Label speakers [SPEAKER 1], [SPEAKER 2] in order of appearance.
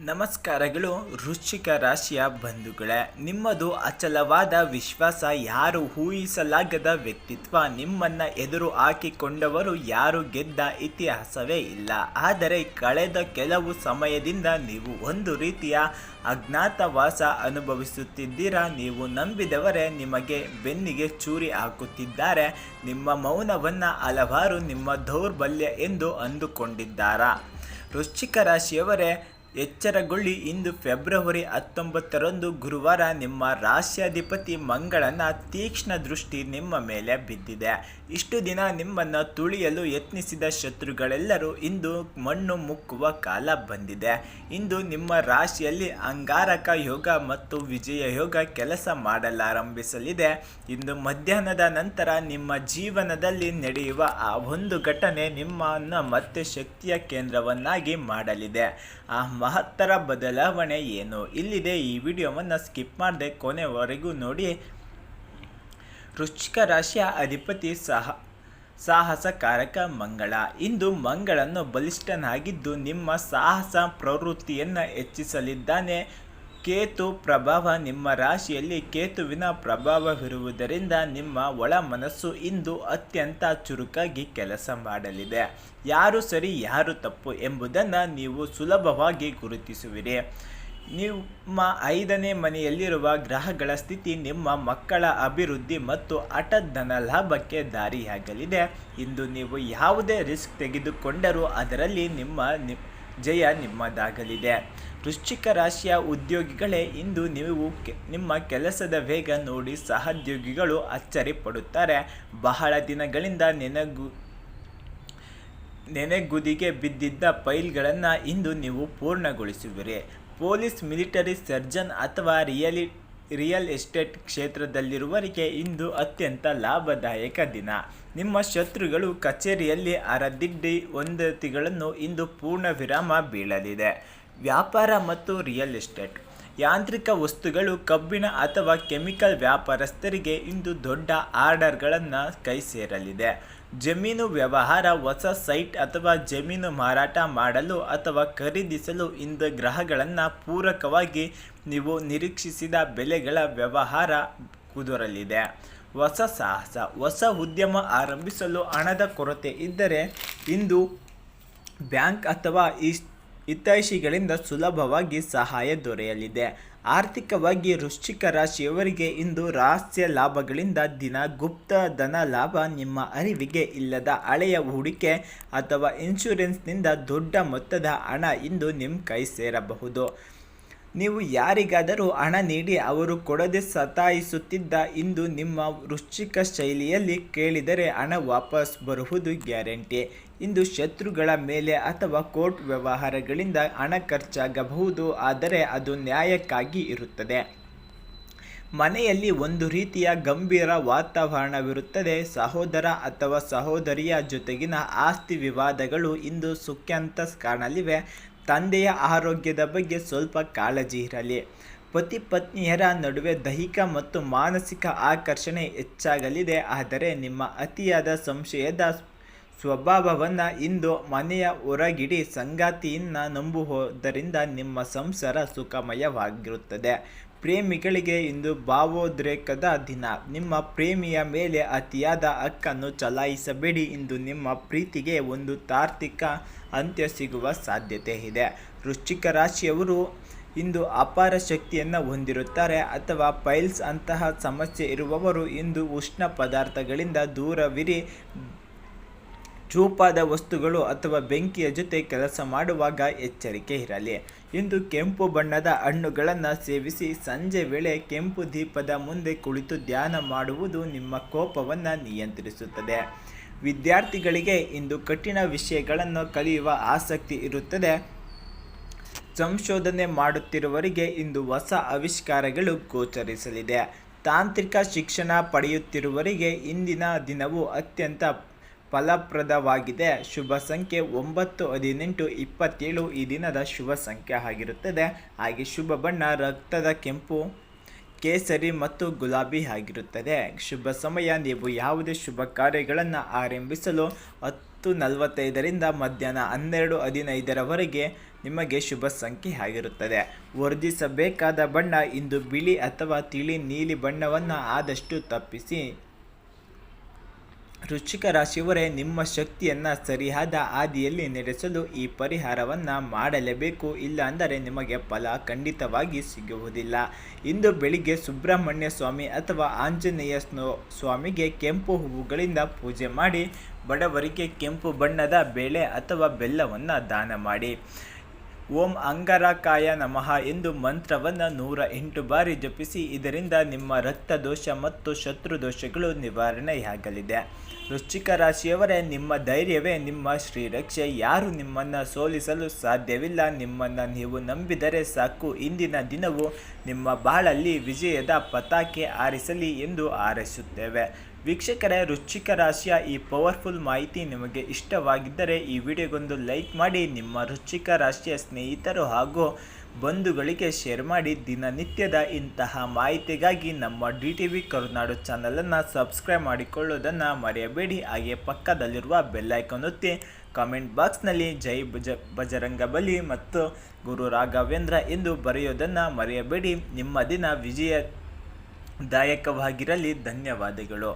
[SPEAKER 1] ನಮಸ್ಕಾರಗಳು ವೃಶ್ಚಿಕ ರಾಶಿಯ ಬಂಧುಗಳೇ, ನಿಮ್ಮದು ಅಚಲವಾದ ವಿಶ್ವಾಸ, ಯಾರು ಊಹಿಸಲಾಗದ ವ್ಯಕ್ತಿತ್ವ, ನಿಮ್ಮನ್ನು ಎದುರು ಹಾಕಿಕೊಂಡವರು ಯಾರು ಗೆದ್ದ ಇತಿಹಾಸವೇ ಇಲ್ಲ. ಆದರೆ ಕಳೆದ ಕೆಲವು ಸಮಯದಿಂದ ನೀವು ಒಂದು ರೀತಿಯ ಅಜ್ಞಾತವಾಸ ಅನುಭವಿಸುತ್ತಿದ್ದೀರಾ. ನೀವು ನಂಬಿದವರೇ ನಿಮಗೆ ಬೆನ್ನಿಗೆ ಚೂರಿ ಹಾಕುತ್ತಿದ್ದಾರೆ. ನಿಮ್ಮ ಮೌನವನ್ನು ಹಲವಾರು ನಿಮ್ಮ ದೌರ್ಬಲ್ಯ ಎಂದು ಅಂದುಕೊಂಡಿದ್ದಾರಾ? ವೃಶ್ಚಿಕ ರಾಶಿಯವರೇ, ಎಚ್ಚರಗೊಳ್ಳಿ. ಇಂದು ಫೆಬ್ರವರಿ 19ರಂದು ಗುರುವಾರ ನಿಮ್ಮ ರಾಶ್ಯಾಧಿಪತಿ ಮಂಗಳನ ತೀಕ್ಷ್ಣ ದೃಷ್ಟಿ ನಿಮ್ಮ ಮೇಲೆ ಬಿದ್ದಿದೆ. ಇಷ್ಟು ದಿನ ನಿಮ್ಮನ್ನು ತುಳಿಯಲು ಯತ್ನಿಸಿದ ಶತ್ರುಗಳೆಲ್ಲರೂ ಇಂದು ಮಣ್ಣು ಮುಕ್ಕುವ ಕಾಲ ಬಂದಿದೆ. ಇಂದು ನಿಮ್ಮ ರಾಶಿಯಲ್ಲಿ ಅಂಗಾರಕ ಯೋಗ ಮತ್ತು ವಿಜಯ ಯೋಗ ಕೆಲಸ ಮಾಡಲಾರಂಭಿಸಲಿದೆ. ಇಂದು ಮಧ್ಯಾಹ್ನದ ನಂತರ ನಿಮ್ಮ ಜೀವನದಲ್ಲಿ ನಡೆಯುವ ಆ ಒಂದು ಘಟನೆ ನಿಮ್ಮನ್ನು ಮತ್ತೆ ಶಕ್ತಿಯ ಕೇಂದ್ರವನ್ನಾಗಿ ಮಾಡಲಿದೆ. ಆ ಮಹತ್ತರ ಬದಲಾವಣೆ ಏನು? ಇಲ್ಲಿದೆ. ಈ ವಿಡಿಯೋವನ್ನು ಸ್ಕಿಪ್ ಮಾಡದೆ ಕೊನೆವರೆಗೂ ನೋಡಿ. ವೃಶ್ಚಿಕ ರಾಶಿಯ ಅಧಿಪತಿ ಸಾಹಸಕಾರಕ ಮಂಗಳ. ಇಂದು ಮಂಗಳನು ಬಲಿಷ್ಠನಾಗಿದ್ದು ನಿಮ್ಮ ಸಾಹಸ ಪ್ರವೃತ್ತಿಯನ್ನು ಹೆಚ್ಚಿಸಲಿದ್ದಾನೆ. ಕೇತು ಪ್ರಭಾವ. ನಿಮ್ಮ ರಾಶಿಯಲ್ಲಿ ಕೇತುವಿನ ಪ್ರಭಾವವಿರುವುದರಿಂದ ನಿಮ್ಮ ಒಳ ಮನಸ್ಸು ಇಂದು ಅತ್ಯಂತ ಚುರುಕಾಗಿ ಕೆಲಸ ಮಾಡಲಿದೆ. ಯಾರು ಸರಿ ಯಾರು ತಪ್ಪು ಎಂಬುದನ್ನು ನೀವು ಸುಲಭವಾಗಿ ಗುರುತಿಸುವಿರಿ. ನಿಮ್ಮ 5ನೇ ಮನೆಯಲ್ಲಿರುವ ಗ್ರಹಗಳ ಸ್ಥಿತಿ ನಿಮ್ಮ ಮಕ್ಕಳ ಅಭಿವೃದ್ಧಿ ಮತ್ತು ಹಠಾತ್ ಧನ ಲಾಭಕ್ಕೆ ದಾರಿಯಾಗಲಿದೆ. ಇಂದು ನೀವು ಯಾವುದೇ ರಿಸ್ಕ್ ತೆಗೆದುಕೊಂಡರೂ ಅದರಲ್ಲಿ ಜಯ ನಿಮ್ಮದಾಗಲಿದೆ. ವೃಶ್ಚಿಕ ರಾಶಿಯ ಉದ್ಯೋಗಿಗಳೇ, ಇಂದು ನೀವು ನಿಮ್ಮ ಕೆಲಸದ ವೇಗ ನೋಡಿ ಸಹೋದ್ಯೋಗಿಗಳು ಅಚ್ಚರಿ ಪಡುತ್ತಾರೆ. ಬಹಳ ದಿನಗಳಿಂದ ನೆನೆಗುದಿಗೆ ಬಿದ್ದಿದ್ದ ಫೈಲ್ಗಳನ್ನು ಇಂದು ನೀವು ಪೂರ್ಣಗೊಳಿಸುವಿರಿ. ಪೊಲೀಸ್, ಮಿಲಿಟರಿ, ಸರ್ಜನ್ ಅಥವಾ ರಿಯಲ್ ಎಸ್ಟೇಟ್ ಕ್ಷೇತ್ರದಲ್ಲಿರುವವರಿಗೆ ಇಂದು ಅತ್ಯಂತ ಲಾಭದಾಯಕ ದಿನ. ನಿಮ್ಮ ಶತ್ರುಗಳು ಕಚೇರಿಯಲ್ಲಿ ಅರದಿಡ್ಡಿ ವದಂತಿಗಳನ್ನು ಇಂದು ಪೂರ್ಣ ವಿರಾಮ ಬೀಳಲಿದೆ. ವ್ಯಾಪಾರ ಮತ್ತು ರಿಯಲ್ ಎಸ್ಟೇಟ್, ಯಾಂತ್ರಿಕ ವಸ್ತುಗಳು, ಕಬ್ಬಿಣ ಅಥವಾ ಕೆಮಿಕಲ್ ವ್ಯಾಪಾರಸ್ಥರಿಗೆ ಇಂದು ದೊಡ್ಡ ಆರ್ಡರ್ಗಳನ್ನು ಕೈ ಸೇರಲಿದೆ. ಜಮೀನು ವ್ಯವಹಾರ, ಹೊಸ ಸೈಟ್ ಅಥವಾ ಜಮೀನು ಮಾರಾಟ ಮಾಡಲು ಅಥವಾ ಖರೀದಿಸಲು ಇಂದು ಗ್ರಹಗಳನ್ನು ಪೂರಕವಾಗಿ ನೀವು ನಿರೀಕ್ಷಿಸಿದ ಬೆಲೆಗಳ ವ್ಯವಹಾರ ಕುದುರಲಿದೆ. ಹೊಸ ಸಾಹಸ, ಹೊಸ ಉದ್ಯಮ ಆರಂಭಿಸಲು ಹಣದ ಕೊರತೆ ಇದ್ದರೆ ಇಂದು ಬ್ಯಾಂಕ್ ಅಥವಾ ಹಿತೈಷಿಗಳಿಂದ ಸುಲಭವಾಗಿ ಸಹಾಯ ದೊರೆಯಲಿದೆ. ಆರ್ಥಿಕವಾಗಿ ವೃಶ್ಚಿಕ ರಾಶಿಯವರಿಗೆ ಇಂದು ರಹಸ್ಯ ಲಾಭಗಳಿಂದ ದಿನ. ಗುಪ್ತ ಧನ ಲಾಭ, ನಿಮ್ಮ ಅರಿವಿಗೆ ಇಲ್ಲದ ಹಳೆಯ ಹೂಡಿಕೆ ಅಥವಾ ಇನ್ಶೂರೆನ್ಸ್ನಿಂದ ದೊಡ್ಡ ಮೊತ್ತದ ಹಣ ಇಂದು ನಿಮ್ಮ ಕೈ ಸೇರಬಹುದು. ನೀವು ಯಾರಿಗಾದರೂ ಹಣ ನೀಡಿ ಅವರು ಕೊಡದೆ ಸತಾಯಿಸುತ್ತಿದ್ದ ಇಂದು ನಿಮ್ಮ ವೃಶ್ಚಿಕ ಶೈಲಿಯಲ್ಲಿ ಕೇಳಿದರೆ ಹಣ ವಾಪಸ್ ಬರುವುದು ಗ್ಯಾರಂಟಿ. ಇಂದು ಶತ್ರುಗಳ ಮೇಲೆ ಅಥವಾ ಕೋರ್ಟ್ ವ್ಯವಹಾರಗಳಿಂದ ಹಣ ಖರ್ಚಾಗಬಹುದು, ಆದರೆ ಅದು ನ್ಯಾಯಕ್ಕಾಗಿ ಇರುತ್ತದೆ. ಮನೆಯಲ್ಲಿ ಒಂದು ರೀತಿಯ ಗಂಭೀರ ವಾತಾವರಣವಿರುತ್ತದೆ. ಸಹೋದರ ಅಥವಾ ಸಹೋದರಿಯ ಜೊತೆಗಿನ ಆಸ್ತಿ ವಿವಾದಗಳು ಇಂದು ಸುಖಾಂತ ಕಾಣಲಿವೆ. ತಂದೆಯ ಆರೋಗ್ಯದ ಬಗ್ಗೆ ಸ್ವಲ್ಪ ಕಾಳಜಿ ಇರಲಿ. ಪತಿ ಪತ್ನಿಯರ ನಡುವೆ ದೈಹಿಕ ಮತ್ತು ಮಾನಸಿಕ ಆಕರ್ಷಣೆ ಹೆಚ್ಚಾಗಲಿದೆ, ಆದರೆ ನಿಮ್ಮ ಅತಿಯಾದ ಸಂಶಯದ ಸ್ವಭಾವವನ್ನು ಇಂದು ಮನೆಯ ಹೊರಗಿಡಿ. ಸಂಗಾತಿಯನ್ನು ನಂಬುವುದರಿಂದ ನಿಮ್ಮ ಸಂಸಾರ ಸುಖಮಯವಾಗಿರುತ್ತದೆ. ಪ್ರೇಮಿಗಳಿಗೆ ಇಂದು ಭಾವೋದ್ರೇಕದ ದಿನ. ನಿಮ್ಮ ಪ್ರೇಮಿಯ ಮೇಲೆ ಅತಿಯಾದ ಹಕ್ಕನ್ನು ಚಲಾಯಿಸಬೇಡಿ. ಇಂದು ನಿಮ್ಮ ಪ್ರೀತಿಗೆ ಒಂದು ತಾರ್ಕಿಕ ಅಂತ್ಯ ಸಿಗುವ ಸಾಧ್ಯತೆ ಇದೆ. ವೃಶ್ಚಿಕ ರಾಶಿಯವರು ಇಂದು ಅಪಾರ ಶಕ್ತಿಯನ್ನು ಹೊಂದಿರುತ್ತಾರೆ ಅಥವಾ ಪೈಲ್ಸ್ ಅಂತಹ ಸಮಸ್ಯೆ ಇರುವವರು ಇಂದು ಉಷ್ಣ ಪದಾರ್ಥಗಳಿಂದ ದೂರವಿರಿ. ಚೂಪಾದ ವಸ್ತುಗಳು ಅಥವಾ ಬೆಂಕಿಯ ಜೊತೆ ಕೆಲಸ ಮಾಡುವಾಗ ಎಚ್ಚರಿಕೆ ಇರಲಿ. ಇಂದು ಕೆಂಪು ಬಣ್ಣದ ಹಣ್ಣುಗಳನ್ನು ಸೇವಿಸಿ. ಸಂಜೆ ವೇಳೆ ಕೆಂಪು ದೀಪದ ಮುಂದೆ ಕುಳಿತು ಧ್ಯಾನ ಮಾಡುವುದು ನಿಮ್ಮ ಕೋಪವನ್ನು ನಿಯಂತ್ರಿಸುತ್ತದೆ. ವಿದ್ಯಾರ್ಥಿಗಳಿಗೆ ಇಂದು ಕಠಿಣ ವಿಷಯಗಳನ್ನು ಕಲಿಯುವ ಆಸಕ್ತಿ ಇರುತ್ತದೆ. ಸಂಶೋಧನೆ ಮಾಡುತ್ತಿರುವವರಿಗೆ ಇಂದು ಹೊಸ ಆವಿಷ್ಕಾರಗಳು ಗೋಚರಿಸಲಿದೆ. ತಾಂತ್ರಿಕ ಶಿಕ್ಷಣ ಪಡೆಯುತ್ತಿರುವವರಿಗೆ ಇಂದಿನ ದಿನವು ಅತ್ಯಂತ ಫಲಪ್ರದವಾಗಿದೆ. ಶುಭ ಸಂಖ್ಯೆ 9, 18, 27 ಈ ದಿನದ ಶುಭ ಸಂಖ್ಯೆ ಆಗಿರುತ್ತದೆ. ಹಾಗೆ ಶುಭ ಬಣ್ಣ ರಕ್ತದ ಕೆಂಪು, ಕೇಸರಿ ಮತ್ತು ಗುಲಾಬಿ ಆಗಿರುತ್ತದೆ. ಶುಭ ಸಮಯ, ನೀವು ಯಾವುದೇ ಶುಭ ಕಾರ್ಯಗಳನ್ನು ಆರಂಭಿಸಲು 10:45ರಿಂದ ಮಧ್ಯಾಹ್ನ 12:15ರವರೆಗೆ ನಿಮಗೆ ಶುಭ ಸಂಖ್ಯೆ ಆಗಿರುತ್ತದೆ. ವರ್ಧಿಸಬೇಕಾದ ಬಣ್ಣ ಇಂದು ಬಿಳಿ ಅಥವಾ ತಿಳಿ ನೀಲಿ ಬಣ್ಣವನ್ನು ಆದಷ್ಟು ತಪ್ಪಿಸಿ. ವೃಶ್ಚಿಕ ರಾಶಿಯವರೇ, ನಿಮ್ಮ ಶಕ್ತಿಯನ್ನು ಸರಿಯಾದ ಹಾದಿಯಲ್ಲಿ ನಡೆಸಲು ಈ ಪರಿಹಾರವನ್ನು ಮಾಡಲೇಬೇಕು. ಇಲ್ಲ ಅಂದರೆ ನಿಮಗೆ ಫಲ ಖಂಡಿತವಾಗಿ ಸಿಗುವುದಿಲ್ಲ. ಇಂದು ಬೆಳಿಗ್ಗೆ ಸುಬ್ರಹ್ಮಣ್ಯ ಸ್ವಾಮಿ ಅಥವಾ ಆಂಜನೇಯ ಸ್ವಾಮಿಗೆ ಕೆಂಪು ಹೂವುಗಳಿಂದ ಪೂಜೆ ಮಾಡಿ ಬಡವರಿಗೆ ಕೆಂಪು ಬಣ್ಣದ ಬೇಳೆ ಅಥವಾ ಬೆಲ್ಲವನ್ನು ದಾನ ಮಾಡಿ. ಓಂ ಅಂಗಾರಕಾಯ ನಮಃ ಎಂದು ಮಂತ್ರವನ್ನು 108 ಬಾರಿ ಜಪಿಸಿ. ಇದರಿಂದ ನಿಮ್ಮ ರಕ್ತ ದೋಷ ಮತ್ತು ಶತ್ರು ದೋಷಗಳು ನಿವಾರಣೆಯಾಗಲಿದೆ. ವೃಶ್ಚಿಕ ರಾಶಿಯವರೇ, ನಿಮ್ಮ ಧೈರ್ಯವೇ ನಿಮ್ಮ ಶ್ರೀರಕ್ಷೆ. ಯಾರು ನಿಮ್ಮನ್ನು ಸೋಲಿಸಲು ಸಾಧ್ಯವಿಲ್ಲ. ನಿಮ್ಮನ್ನು ನೀವು ನಂಬಿದರೆ ಸಾಕು. ಇಂದಿನ ದಿನವು ನಿಮ್ಮ ಬಾಳಲ್ಲಿ ವಿಜಯದ ಪತಾಕೆ ಹಾರಿಸಲಿ ಎಂದು ಹಾರೈಸುತ್ತೇವೆ. ವೀಕ್ಷಕರೇ, ವೃಶ್ಚಿಕ ರಾಶಿಯ ಈ ಪವರ್ಫುಲ್ ಮಾಹಿತಿ ನಿಮಗೆ ಇಷ್ಟವಾಗಿದ್ದರೆ ಈ ವಿಡಿಯೋಗೊಂದು ಲೈಕ್ ಮಾಡಿ, ನಿಮ್ಮ ವೃಶ್ಚಿಕ ರಾಶಿಯ ಸ್ನೇಹಿತರು ಹಾಗೂ ಬಂಧುಗಳಿಗೆ ಶೇರ್ ಮಾಡಿ. ದಿನನಿತ್ಯದ ಇಂತಹ ಮಾಹಿತಿಗಾಗಿ ನಮ್ಮ DTV ಕರುನಾಡು ಚಾನಲನ್ನು ಸಬ್ಸ್ಕ್ರೈಬ್ ಮಾಡಿಕೊಳ್ಳುವುದನ್ನು ಮರೆಯಬೇಡಿ. ಹಾಗೆ ಪಕ್ಕದಲ್ಲಿರುವ ಬೆಲ್ ಐಕಾನ್ ಒತ್ತಿ. ಕಾಮೆಂಟ್ ಬಾಕ್ಸ್ನಲ್ಲಿ ಜೈ ಬಜರಂಗಬಲಿ ಮತ್ತು ಗುರು ರಾಘವೇಂದ್ರ ಎಂದು ಬರೆಯೋದನ್ನು ಮರೆಯಬೇಡಿ. ನಿಮ್ಮ ದಿನ ವಿಜಯದಾಯಕವಾಗಿರಲಿ. ಧನ್ಯವಾದಗಳು.